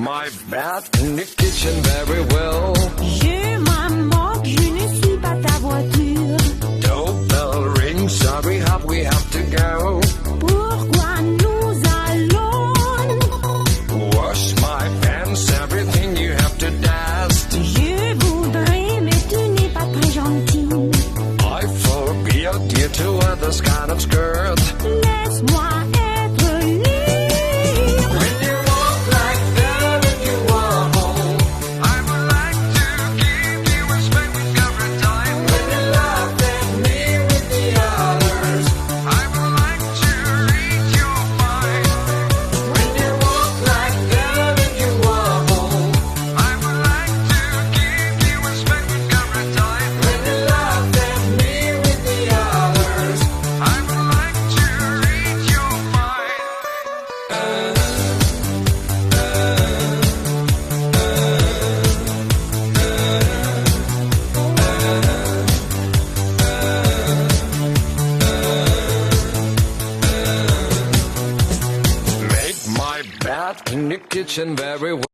my bed in the kitchen very well. Je m'en je ne suis pas ta voiture. Doorbell ring, sorry, we have to go. Pourquoi nous allons? Wash my pants, everything you have to dust. Je voudrais, mais tu n'es pas très gentil. I forbid you to wear this kind of skirt. Laisse-moi être libre. When you walk like that and you walk home, I would like to give you respect every time. When you laugh at me with the others, I would like to read your mind. When you walk like that and you walk home, I would like to give you respect every time. When you laugh at me with the others, I would like to read your mind. Make my bed in the kitchen very well.